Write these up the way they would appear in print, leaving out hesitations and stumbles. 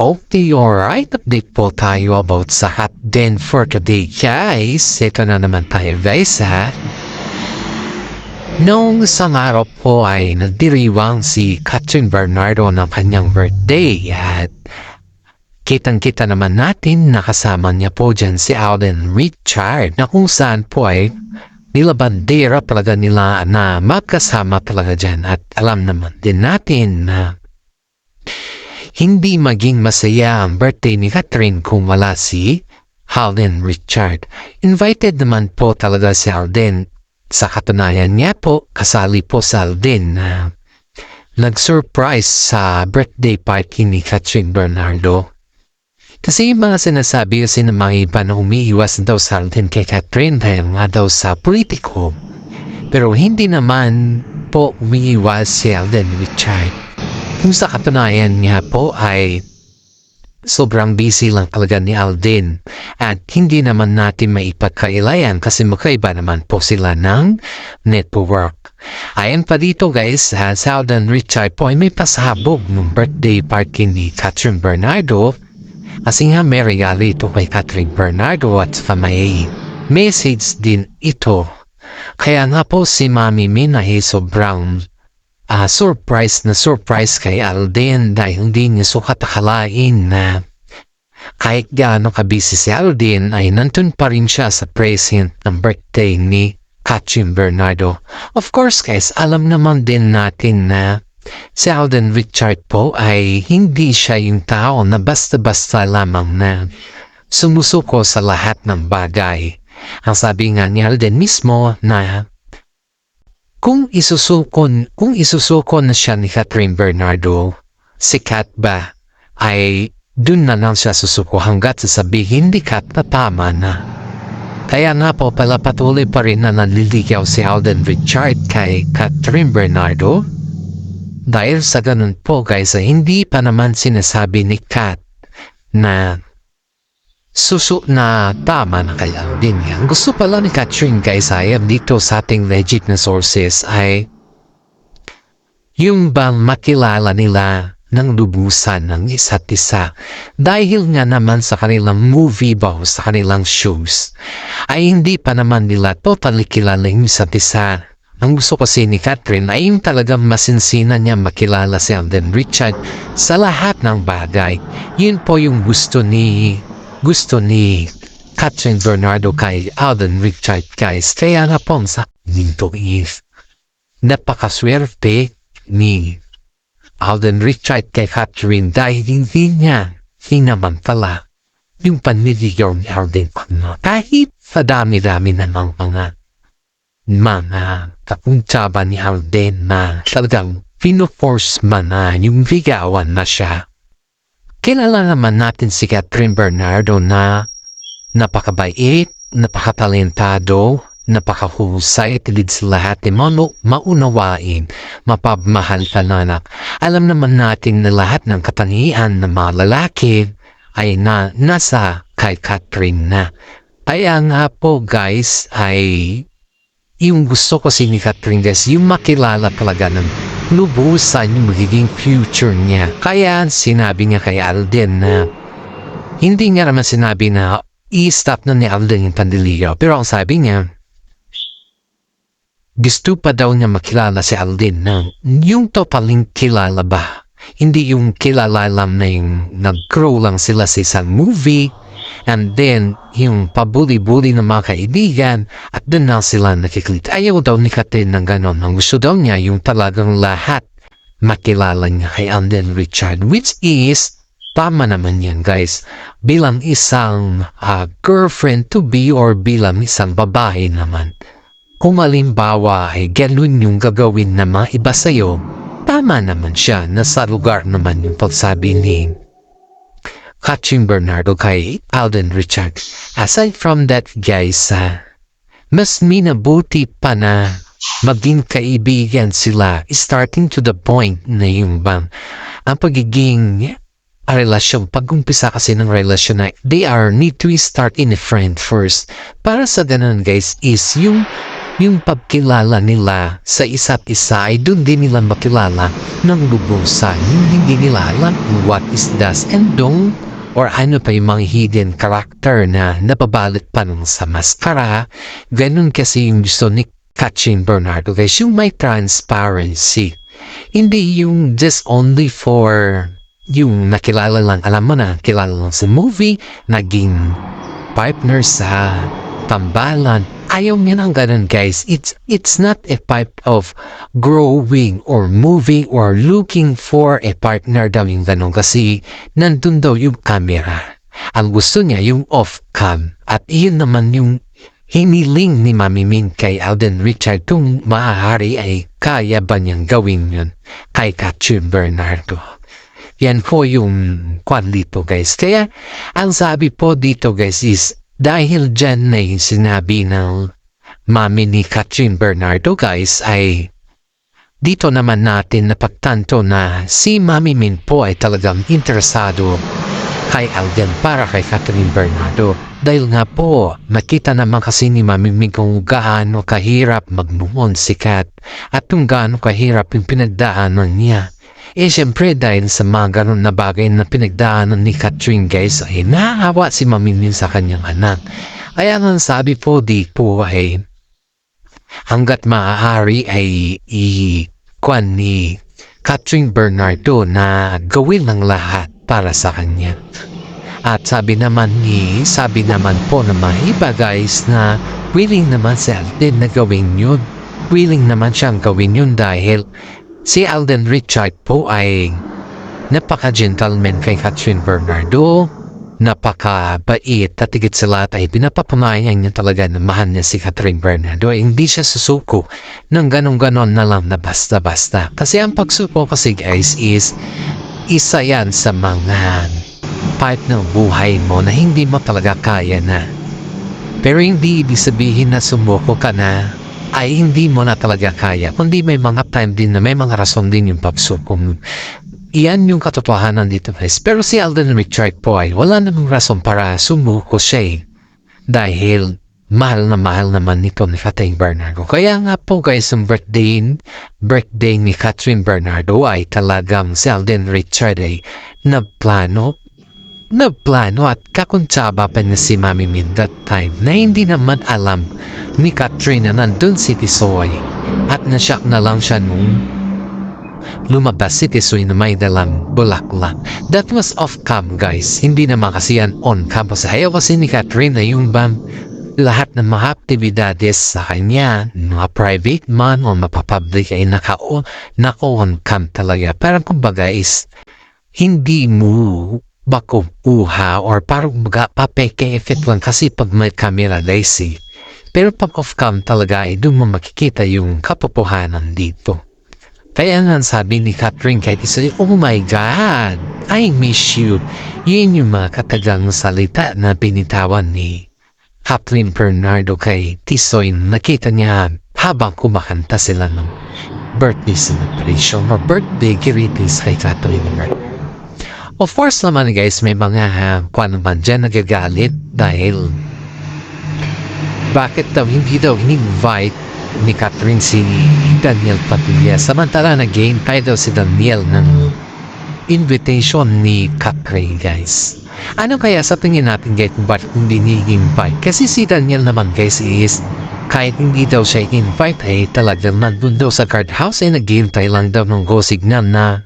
Okay, alright. Update po tayo about sa hot den for today, guys. Ito na naman tayo, guys, ha. Noong isang araw po ay nagdiriwang si Catherine Bernardo ng kanyang birthday at kitang-kita naman natin nakasama niya po dyan si Alden Richard na kung saan po ay nilabandera talaga nila na magkasama talaga dyan at alam naman din natin na hindi maging masaya ang birthday ni Catherine kung wala si Alden Richard. Invited naman po talaga si Alden. Sa katunayan niya po, kasali po si Alden na nag-surprise sa birthday party ni Catherine Bernardo. Kasi yung mga sinasabi kasi ng mga iba na umiiwas daw si Alden kay Catherine dahil nga daw sa politiko. Pero hindi naman po umiiwas si Alden Richard. Kung sa katunayan niya po ay sobrang busy lang talaga ni Alden at hindi naman natin maipagkailayan kasi magkaiba naman po sila ng network. Ayon pa dito, guys, si Alden Richard po ay may pasabog ng birthday party ni Catherine Bernardo kasi nga may regalo ito kay Catherine Bernardo at may message din ito. Kaya nga po si Mami Min ay sobrang surprise kay Alden dahil hindi niya sukat akalain na kahit gaano kabisi si Alden ay nandun pa rin siya sa present ng birthday ni Catherine Bernardo. Of course, guys, alam naman din natin na si Alden Richard po ay hindi siya yung tao na basta-basta lamang na sumusuko sa lahat ng bagay. Ang sabi nga ni Alden mismo na kung isusukon na siya ni Catherine Bernardo, si Kat ba ay dun na lang siya susuko hanggat sasabihin ni Kat na tama na. Kaya nga po pala patuloy pa rin na nanliligaw si Alden Richard kay Catherine Bernardo. Dahil sa ganun po, guys, ay hindi pa naman sinasabi ni Kat na na tama na kaya din yan. Gusto pala ni Catherine, guys, ay dito sa ating legit na sources ay yung bang makilala nila ng lubusan ng isa't isa. Dahil nga naman sa kanilang movie ba o sa kanilang shows ay hindi pa naman nila totally kilala yung isa't isa. Ang gusto kasi ni Catherine ay yung talagang masinsinan niya makilala si Alden Richard sa lahat ng bagay. Yun po yung gusto ni Catherine Bernardo kay Alden Richard, guys. Kaya nga po sa dito is napakaswerte ni Alden Richard kay Catherine dahil hindi niya hinamantala yung panliligaw ni Alden. Kahit sa dami-dami na ng mga kapuntsaba ni Alden na talagang pino-force man na yung ligawan na siya. Kilala naman natin si Catherine Bernardo na napakabait, napakatalentado, napakahusay at higit sa lahat maunawain, mapagmahal ka nanak. Alam naman natin na lahat ng katangian ng mga lalaki ay nasa kay Catherine na. Kaya nga po, guys, ay yung gusto ko si Catherine, guys, yung makilala talaga ng lubusan yung magiging future niya. Kaya sinabi niya kay Alden na hindi nga naman sinabi na i-stop na ni Alden yung pandiligaw. Pero ang sabi niya, gusto pa daw niya makilala si Alden na yung topaling kilala ba. Hindi yung kilala lang na yung nag-grow lang sila sa isang movie and then yung pabuli-buli ng mga kaibigan at doon na sila nakikita. Ayaw daw ni Catherine ng ganon. Ang gusto daw niya yung talagang lahat makilala niya kay Alden Richard, which is tama naman yan, guys. Bilang isang girlfriend to be or bilang isang babae naman. Kung halimbawa ay ganun yung gagawin na mga iba sa'yo, tama naman siya na sa lugar naman yung pagsabi ni Catherine Bernardo kay Alden Richard. Aside from that, guys, mas minabuti pa na maging kaibigan sila starting to the point na yung bang ang pagiging relasyon, pag-umpisa kasi ng relasyon na they need to start in a friend first. Para sa ganun, guys, is yung yung pagkilala nila sa isa't isa ay doon din nila makilala ng lubusan. Yung hindi nila alam what is does and don't or ano pa yung mga hidden character na nababalot pa nung sa maskara. Ganun kasi yung gusto ni Katrin Bernardo guys, yung may transparency. Hindi yung just only for yung nakilala lang, alam mo na, kilala lang sa movie, naging partner sa tambalan. Ayaw niya ng ganun guys. It's not a type of growing or moving or looking for a partner daw yung ganun kasi nandun daw yung camera. Ang gusto niya yung off-cam at iyon naman yung hiniling ni Mami Min kay Alden Richard kung maaari ay kaya ba niyang gawin yun kay Katrin Bernardo. Yan po yung kwan dito guys. Kaya ang sabi po dito guys is dahil dyan na yung sinabi ng mami ni Katrin Bernardo guys ay dito naman natin napagtanto na si Mami Min po ay talagang interesado kay Alden para kay Katrin Bernardo. Dahil nga po nakita naman kasi ni Mami Min kung gaano kahirap mag-move si Kat at kung gaano kahirap yung pinagdaanan niya. Siyempre dahil sa mga ganun na bagay na pinagdaanan ni Katrin guys ay naawa si Mami Min sa kanyang anak. Kaya nga sabi po dito ay hanggat maaari ay i-kwan ni Katrin Bernardo na gawin ng lahat para sa kanya. At sabi naman po na mga iba guys na willing naman si Alden na gawin yun. Willing naman siyang gawin yun dahil si Alden Richard po ay napaka-gentleman kay Katrin Bernardo, napaka-bait at higit sa lahat ay pinapapamayan niya talaga na mahal niya si Katrin Bernardo. Hindi siya susuko ng ganon-ganon na lang na basta-basta. Kasi ang pagsuko kasi guys is isa yan sa mga part ng buhay mo na hindi mo talaga kaya na. Pero hindi ibig sabihin na sumuko ka na ay hindi mo na talaga kaya. Kundi may mga time din na may mga rason din yung pagsuko mo. Iyan yung katotohanan dito guys. Pero si Alden Richard po ay wala namang rason para sumuko siya dahil mahal naman nito ni Katrin Bernardo. Kaya nga po guys, ang birthday ni Katrin Bernardo ay talagang si Alden Richard ay nagplano at kakuntsaba pa na si Mami Min that time na hindi naman alam ni Katrin na nandun si Tisoy at nasyak na lang siya nung lumabas si Tisoy na may dalang bulaklak. That was off-cam guys, hindi naman kasi yan on-cam kasi ayaw kasi ni Katrin na yung lahat ng mga aktibidades sa kanya, mga private man o mapapublic ay naka-on-cam talaga. Parang kumbaga is hindi mo bakuha or parang papeke-effect lang kasi pag may camera daisy. Pero pag off-cam talaga ay doon mo makikita yung katotohanan dito. Kaya nga sabi ni Katrin kahit isa, oh my God, I miss you. Yun yung mga katagang salita na binitawan ni Katrin Bernardo kay Tisoy. Nakita niya habang kumakanta sila ng birthday celebration or birthday greetings kay Katrin Bernardo. Of course naman guys, may mga kung naman dyan nagagalit dahil bakit daw hindi daw in-invite ni Katrin si Daniel Padilla samantala nag-gain tayo daw si Daniel ng invitation ni Katrin guys. Ano kaya sa tingin natin guys kung bakit hindi ni-invite? Kasi si Daniel naman guys is kahit hindi daw siya invite ay talagang nandun daw sa card house ay nag-gain tayo lang daw ng go signal na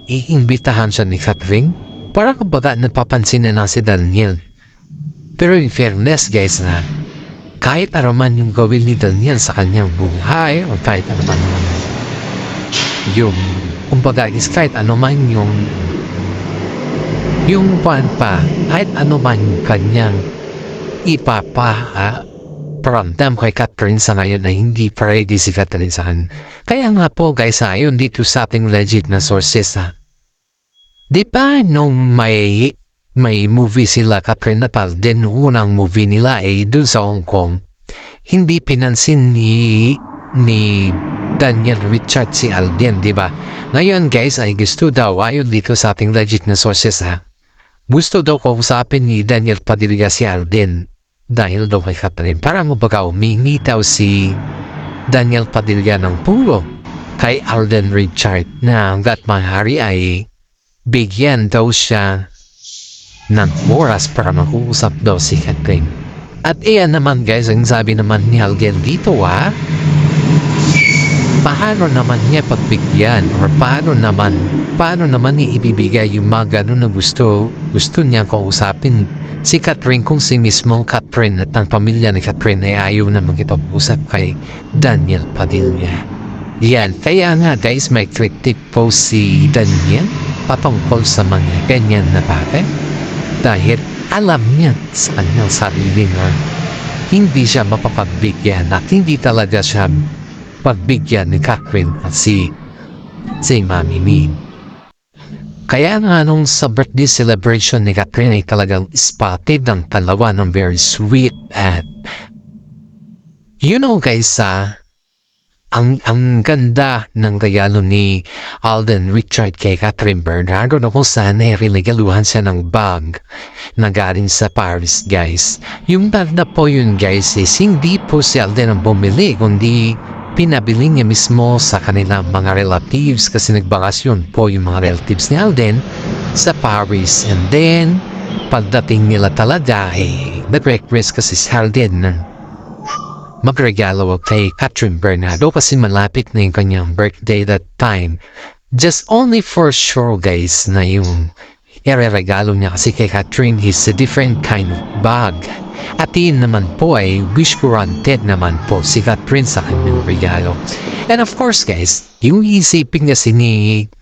iimbitahan siya ni Katrin. Parang kumbaga napapansin na si Daniel. Pero in fairness guys na kahit ano man yung gawin ni Daniel sa kanyang buhay o kahit ano man yung kumbaga is kahit ano man yung kahit ano man yung kanyang paramdam kay Katrin sa ngayon na hindi ready si Katrin sa kanya. Kaya nga po guys ayon dito sa ating legit na sources di ba nung may movie sila Katrin at Alden, unang movie nila ay dun sa Hong Kong, hindi pinansin ni Daniel Richard si Alden, di ba? Ngayon guys ay gusto daw ayon dito sa ating legit na sources gusto daw kausapin ni Daniel Padilla si Alden dahil daw kay Catherine. Para mo baga umingi daw si Daniel Padilla ng pulo kay Alden Richard na hanggat maaari ay bigyan daw siya ng oras para mag-uusap daw si Catherine. At iyan naman guys, ang sabi naman ni Alden dito paano naman niya pagbigyan or paano naman niya ibibigay yung mga ganun na gusto niya kausapin si Catherine kung si mismong Catherine at ang pamilya ni Catherine ay ayaw na makipag-usap kay Daniel Padilla. Yan, kaya nga guys, may critic po si Daniel patungkol sa mga ganyan na bagay dahil alam niya sa kanyang sarili na hindi siya mapapagbigyan at hindi talaga siya pagbigyan ni Catherine at si Mami Min. Kaya nga nung sa birthday celebration ni Catherine ay talagang spotted ang dalawa ng very sweet at guys ang ganda ng regalo ni Alden Richard kay Catherine Bernardo na kung saan ay regaluhan siya ng bag na galing sa Paris guys. Yung bag na po yun guys is hindi po si Alden ang bumili kundi pinabili niya mismo sa kanilang mga relatives kasi nagbakasyon po yung mga relatives ni Alden sa Paris. And then pagdating nila talaga nag-request kasi si Alden na magregalo kay Catherine Bernardo kasi malapit na yung kanyang birthday that time. Just only for sure guys na yung ireregalo niya kasi kay Catherine is a different kind of bag. At yun naman po ay wish granted naman po si Catherine sa kanyang regalo. And of course guys, yung isipin kasi ni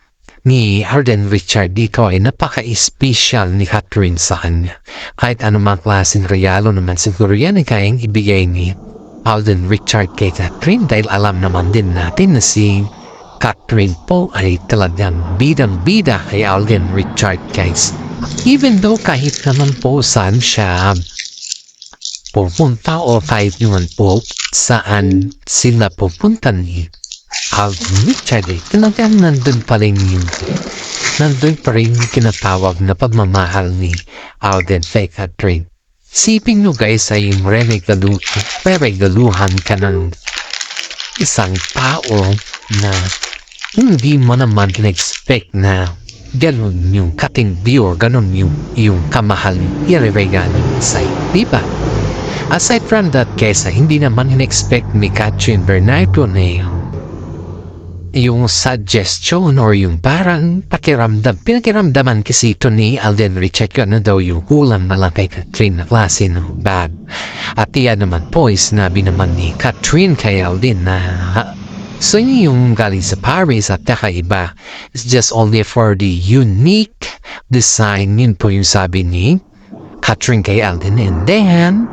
Alden Richard dito ay napaka-special ni Catherine sa kanya. Kahit anumang klaseng regalo naman siguro yan ay kayang ibigay ni Alden Richard kay Catherine dahil alam naman din natin na si Catherine po ay talagang bidang-bida kay Alden Richard guys. Even though kahit naman po saan siya pupunta o kahit naman po saan sila pupunta ni Alden Richard ay talagang nandun pa rin yung kinatawag na pagmamahal ni Alden kay Catherine. Sipin nyo guys ay regaluhan ka ng isang tao na hindi mo naman in-expect na ganun yung katindi or ganun yung kamahal i-regalo sa'yo, diba? Aside from that guys, hindi naman in-expect ni Catherine Bernardo na yung suggestion or yung parang pinakiramdaman kasi ito ni Alden Richard na daw yung kulang na lang kay Catherine na klase ng bag. At iyan naman po is sinabi naman ni Catherine kay Alden na so yung galing sa Paris at kakaiba is just only for the unique design. Yun po yung sabi ni Catherine kay Alden. And then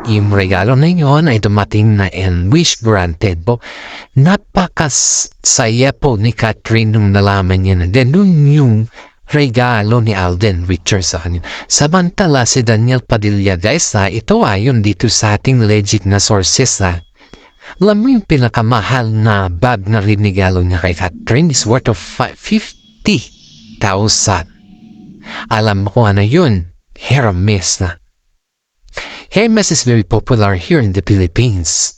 yung regalo na yun ay dumating na and wish granted po. Napakasaya po ni Catherine nung nalaman niya na ganun yung regalo ni Alden Richard sa kanya. Samantala si Daniel Padilla guys ito ayon dito sa ating legit na sources alam mo yung pinakamahal na bag na rinigalo niya kay Catherine is worth of 50,000. Alam mo kung ano yun? Hermes na. Hermes is very popular here in the Philippines.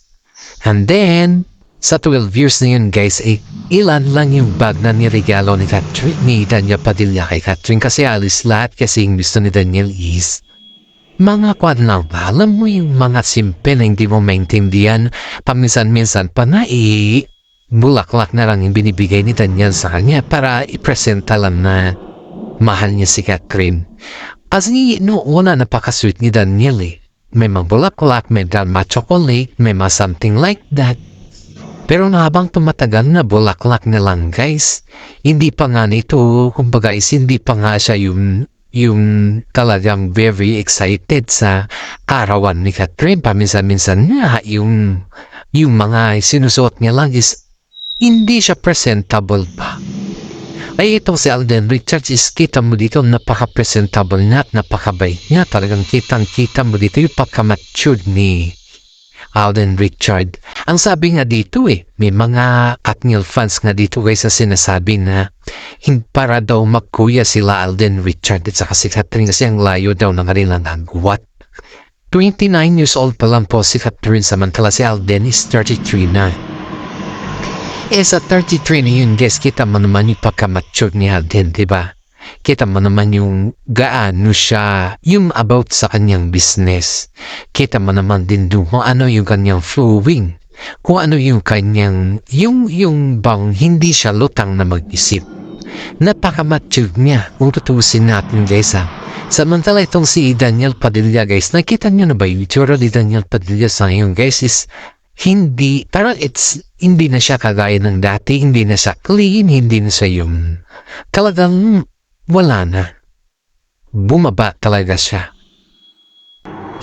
And then, sa 12 years na yun guys, ilan lang yung bag na niregalo ni Daniel Padilla kay Catherine kasi alis lahat kasi yung gusto ni Daniel is mga kwan lang ba? Alam mo yung mga simple na hindi mo maintindihan paminsan-minsan pa na bulaklak na lang yung binibigay ni Daniel sa kanya para ipresenta lang na mahal niya si Catherine. Kasi una napaka-sweet ni Daniel may mga bulaklak, may dalma chocolate, may mga something like that. Pero na habang tumatagal na bulaklak na lang guys, hindi pa nga nito, kumbaga hindi pa nga siya yung talagang very excited sa karawan ni Catherine. Paminsan-minsan nga yung mga sinusuot niya lang is hindi siya presentable pa. Ay ito si Alden Richard is kita mo dito napaka-presentable niya at napakabait niya. Talagang kitang-kita mo dito yung pagka-matured ni Alden Richard. Ang sabi nga dito may mga Katniel fans nga dito guys na sinasabi na para daw magkuya sila Alden Richard at saka si Catherine kasi ang layo daw ng kanilang agwat. 29 years old pa lang po si Catherine, samantala si Alden is 33 na. Sa 33 na yun guys, kita mo naman yung pagka-mature ni Alden, diba? Kita mo naman yung gaano siya, yung about sa kanyang business. Kita mo naman din doon kung ano yung kanyang flowing. Kung ano yung kanyang, yung bang hindi siya lutang na mag-isip. Napaka-mature niya, kung tutusin natin guys ha. Samantala itong si Daniel Padilla guys, nakita nyo na ba yung itsura ni Daniel Padilla sa ngayon guys is hindi, parang hindi na siya kagaya ng dati, hindi na siya clean, hindi na siya yung talagang wala na. Bumaba talaga siya.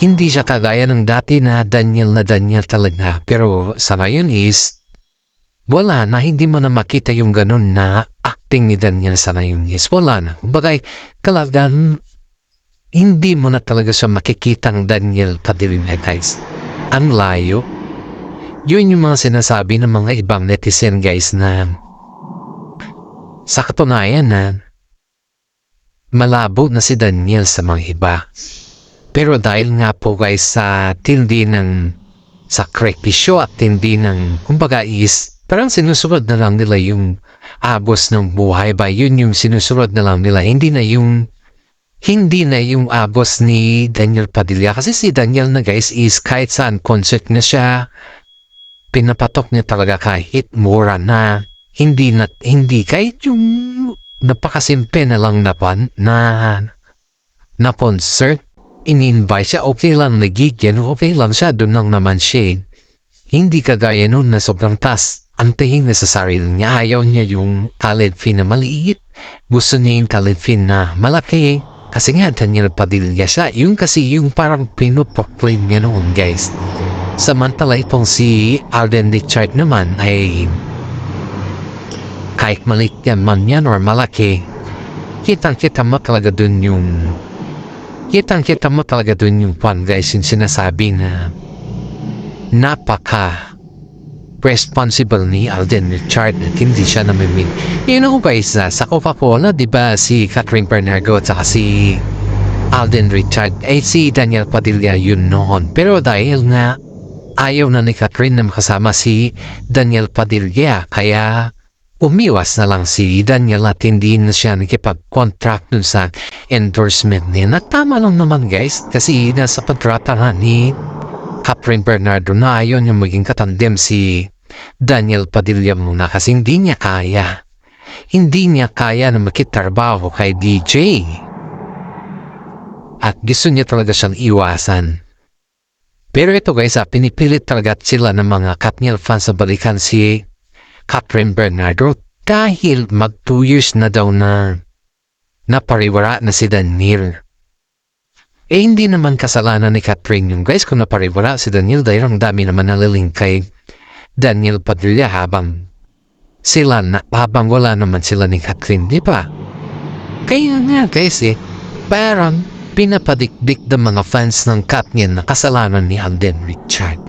Hindi siya kagaya ng dati na Daniel talaga. Pero sa ngayon is wala na, hindi mo na makita yung ganun na acting ni Daniel sa ngayon is wala na. Bagay talagang hindi mo na talaga siya makikitang Daniel Padilla guys. Ang layo. Yun yung mga sinasabi ng mga ibang netizen guys na sa katunayan na malabo na si Daniel sa mga iba. Pero dahil nga po guys sa tindi ng sakripisyo at tindi ng kumbaga is parang sinusunod na lang nila yung abos ng buhay ba? Yun yung sinusunod na lang nila. Hindi na yung abos ni Daniel Padilla. Kasi si Daniel na guys is kahit saan concert na siya, pinapatok niya talaga kahit mura na. Hindi kahit yung napakasimple na lang na concert. In-invite siya, okay lang nagigyan, okay lang siya, doon lang naman siya. Hindi kagaya nun na sobrang tas. Antahin na sa sarili niya. Ayaw niya yung talent fee na maliit. Gusto niya yung talent fee na malaki. Kasi nga, Daniel Padilla siya. Yung kasi yung parang pinoproclaim niya noon, guys. Samantala itong si Alden Richard naman ay kahit maliit man yan or malaki, kitang-kita mo talaga dun yung pan, guys, yung sinasabi na napaka responsible ni Alden Richard at hindi siya namimin. You know guys, sa Coca-Cola, diba si Catherine Bernardo at saka si Alden Richard, si Daniel Padilla yun noon. Pero dahil nga ayaw na ni Catherine na makasama si Daniel Padilla, kaya umiwas na lang si Daniel at hindi na siya nakipag-contract dun sa endorsement niya. Nagtama lang naman guys, kasi nasa kontrata nga ni Catherine Bernardo na ayaw niya maging katandem si Daniel Padilla muna kasi hindi niya kaya. Hindi niya kaya na makitrabaho kay DJ. At gusto niya talaga siyang iwasan. Pero ito guys, pinipilit talaga sila ng mga Katniel fans sa balikan si Catherine Bernardo dahil mag 2 years na daw na napariwara na si Daniel. Hindi naman kasalanan ni Catherine yung guys kung napariwara si Daniel dahil ang dami naman naliling kay Daniel Padilla habang wala naman sila ni Catherine, di ba? Kaya nga guys parang pinapadikdik ng mga fans ng Katniel na kasalanan ni Alden Richard.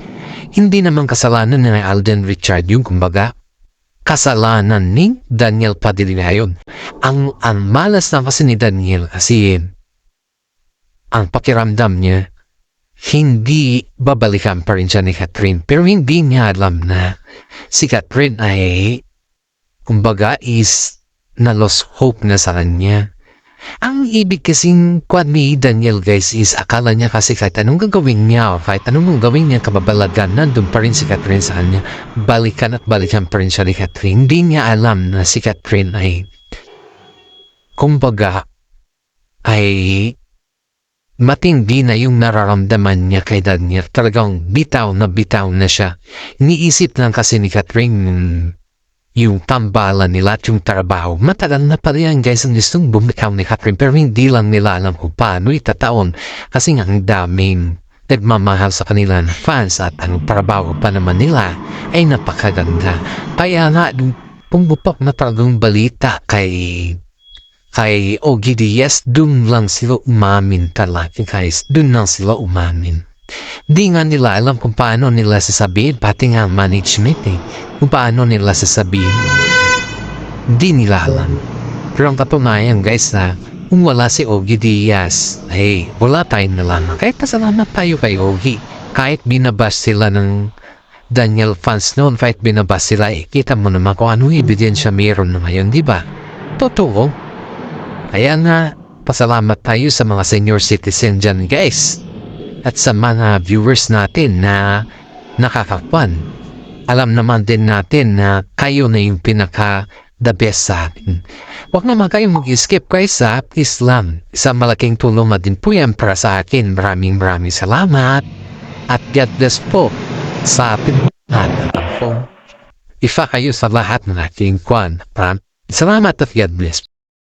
Hindi naman kasalanan ni Alden Richard yung kumbaga kasalanan ni Daniel Padilla yun. Ang malas na kasi ni Daniel kasi ang pakiramdam niya, hindi babalikan pa rin siya ni Catherine. Pero hindi niya alam na si Catherine ay, kumbaga, is na-lost hope na sa kanya. Ang ibig kasing kwan ni Daniel guys is akala niya kasi kahit anong gagawin niya o kahit anong gagawin niya kababalagan, nandun pa rin si Catherine sa kanya. Balikan at balikan pa rin siya ni Catherine. Hindi niya alam na si Catherine ay, kumbaga, ay matindi na yung nararamdaman niya kay Daniel. Talagang bitaw na siya. Iniisip lang kasi ni Catherine yung tambalan nila at yung trabaho. Matagal na pa rin guys ang gustong bumitaw ni Catherine pero hindi lang nila alam kung paano itataon kasi nga ang daming nagmamahal sa kanila na fans at ang trabaho pa naman nila ay napakaganda. Kaya nga pumupok na talagang balita kay OGDS, dun lang sila umamin talaga guys. Dun lang sila umamin. Di nga nila alam kung paano nila sasabihin, pati nga management kung paano nila sasabihin. Di nila alam. Pero ang katunayan guys na Kung wala si Ogie Diaz, ay wala tayong nalaman. Kahit pasalamat tayo kay Ogie. Kahit binabas sila ng Daniel fans noon, kahit binabas sila, kita mo naman kung anong ebidensya meron na ngayon, di ba? Totoo. Kaya nga, pasalamat tayo sa mga senior citizen dyan, guys. At sa mga viewers natin na nakakakwan. Alam naman din natin na kayo na yung pinaka the best sa atin. Huwag naman kayong mag-skip guys sa Islam. Isang malaking tulong na din po yan para sa akin. Maraming salamat. At God bless po sa atin at po. Ifa kayo sa lahat ng ating kwan. Salamat at God bless.